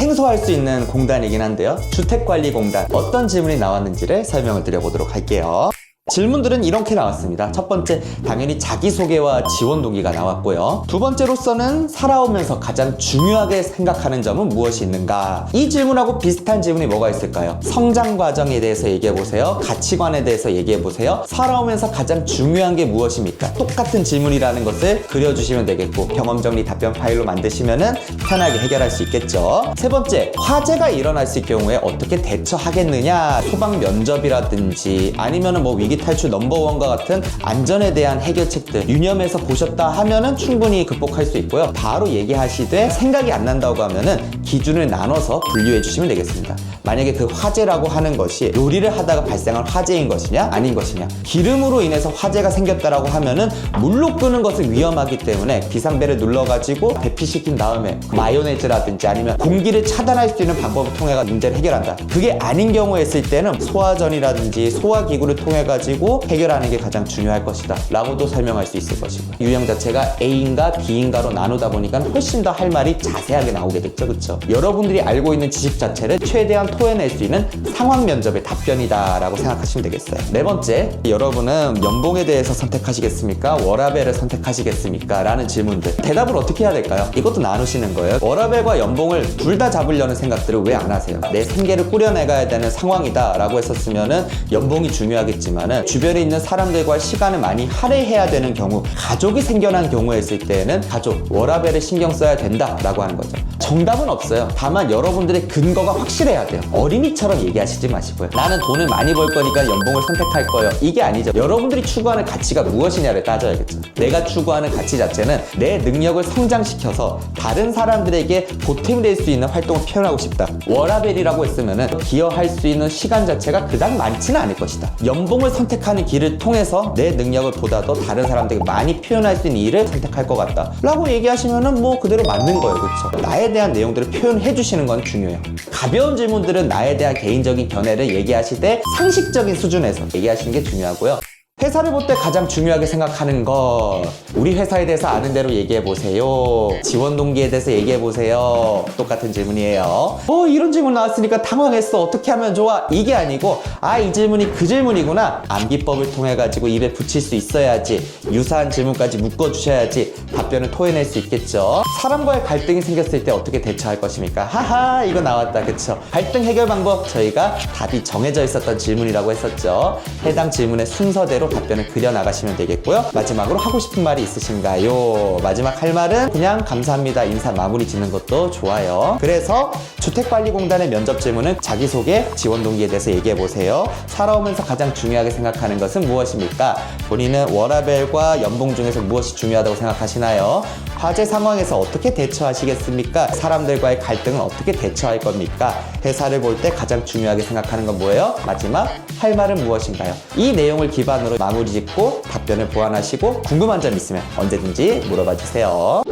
생소할 수 있는 공단이긴 한데요. 주택관리공단 어떤 질문이 나왔는지를 설명을 드려보도록 할게요. 질문들은 이렇게 나왔습니다. 첫 번째, 당연히 자기소개와 지원 동기가 나왔고요. 두 번째로서는 살아오면서 가장 중요하게 생각하는 점은 무엇이 있는가? 이 질문하고 비슷한 질문이 뭐가 있을까요? 성장 과정에 대해서 얘기해보세요. 가치관에 대해서 얘기해보세요. 살아오면서 가장 중요한 게 무엇입니까? 똑같은 질문이라는 것을 그려주시면 되겠고, 경험 정리 답변 파일로 만드시면 편하게 해결할 수 있겠죠. 세 번째, 화재가 일어날 수 있을 경우에 어떻게 대처하겠느냐? 소방 면접이라든지 아니면은 뭐 위기 탈출 넘버원과 같은 안전에 대한 해결책들 유념해서 보셨다 하면은 충분히 극복할 수 있고요. 바로 얘기하시되 생각이 안 난다고 하면은 기준을 나눠서 분류해 주시면 되겠습니다. 만약에 그 화재라고 하는 것이 요리를 하다가 발생한 화재인 것이냐 아닌 것이냐, 기름으로 인해서 화재가 생겼다라고 하면은 물로 끄는 것은 위험하기 때문에 비상벨을 눌러가지고 대피시킨 다음에 마요네즈라든지 아니면 공기를 차단할 수 있는 방법을 통해 문제를 해결한다. 그게 아닌 경우에 있을 때는 소화전이라든지 소화기구를 통해 가지고 해결하는 게 가장 중요할 것이다 라고도 설명할 수 있을 것이고요. 유형 자체가 A인가 B인가로 나누다 보니까 훨씬 더 할 말이 자세하게 나오게 됐죠. 그쵸? 여러분들이 알고 있는 지식 자체를 최대한 토해낼 수 있는 상황 면접의 답변이다 라고 생각하시면 되겠어요. 네 번째, 여러분은 연봉에 대해서 선택하시겠습니까? 워라밸을 선택하시겠습니까? 라는 질문들. 대답을 어떻게 해야 될까요? 이것도 나누시는 거예요. 워라밸과 연봉을 둘 다 잡으려는 생각들을 왜 안 하세요? 내 생계를 꾸려내가야 되는 상황이다 라고 했었으면은 연봉이 중요하겠지만은 주변에 있는 사람들과의 시간을 많이 할애해야 되는 경우, 가족이 생겨난 경우에 있을 때에는 가족, 워라밸을 신경 써야 된다라고 하는 거죠. 정답은 없어요. 다만 여러분들의 근거가 확실해야 돼요. 어린이처럼 얘기하시지 마시고요. 나는 돈을 많이 벌 거니까 연봉을 선택할 거예요. 이게 아니죠. 여러분들이 추구하는 가치가 무엇이냐를 따져야겠죠. 내가 추구하는 가치 자체는 내 능력을 성장시켜서 다른 사람들에게 보탬이 될 수 있는 활동을 표현하고 싶다. 워라밸이라고 했으면은 기여할 수 있는 시간 자체가 그닥 많지는 않을 것이다. 연봉을 선택하는 길을 통해서 내 능력을 보다 더 다른 사람들에게 많이 표현할 수 있는 일을 선택할 것 같다 라고 얘기하시면은 뭐 그대로 맞는 거예요. 그렇죠? 나에 대한 내용들을 표현해 주시는 건 중요해요. 가벼운 질문들은 나에 대한 개인적인 견해를 얘기하시되 상식적인 수준에서 얘기하시는 게 중요하고요. 회사를 볼 때 가장 중요하게 생각하는 것, 우리 회사에 대해서 아는 대로 얘기해보세요. 지원 동기에 대해서 얘기해보세요. 똑같은 질문이에요. 이런 질문 나왔으니까 당황했어. 어떻게 하면 좋아? 이게 아니고, 이 질문이 그 질문이구나. 암기법을 통해 가지고 입에 붙일 수 있어야지. 유사한 질문까지 묶어주셔야지 답변을 토해낼 수 있겠죠. 사람과의 갈등이 생겼을 때 어떻게 대처할 것입니까? 하하, 이거 나왔다. 그쵸? 갈등 해결 방법, 저희가 답이 정해져 있었던 질문이라고 했었죠. 해당 질문의 순서대로 답변을 그려나가시면 되겠고요. 마지막으로 하고 싶은 말이 있으신가요? 마지막 할 말은 그냥 감사합니다 인사 마무리 짓는 것도 좋아요. 그래서 주택관리공단의 면접 질문은 자기소개, 지원 동기에 대해서 얘기해보세요. 살아오면서 가장 중요하게 생각하는 것은 무엇입니까? 본인은 워라밸과 연봉 중에서 무엇이 중요하다고 생각하시나요? 화재 상황에서 어떻게 대처하시겠습니까? 사람들과의 갈등은 어떻게 대처할 겁니까? 회사를 볼 때 가장 중요하게 생각하는 건 뭐예요? 마지막 할 말은 무엇인가요? 이 내용을 기반으로 마무리 짓고 답변을 보완하시고 궁금한 점 있으면 언제든지 물어봐 주세요.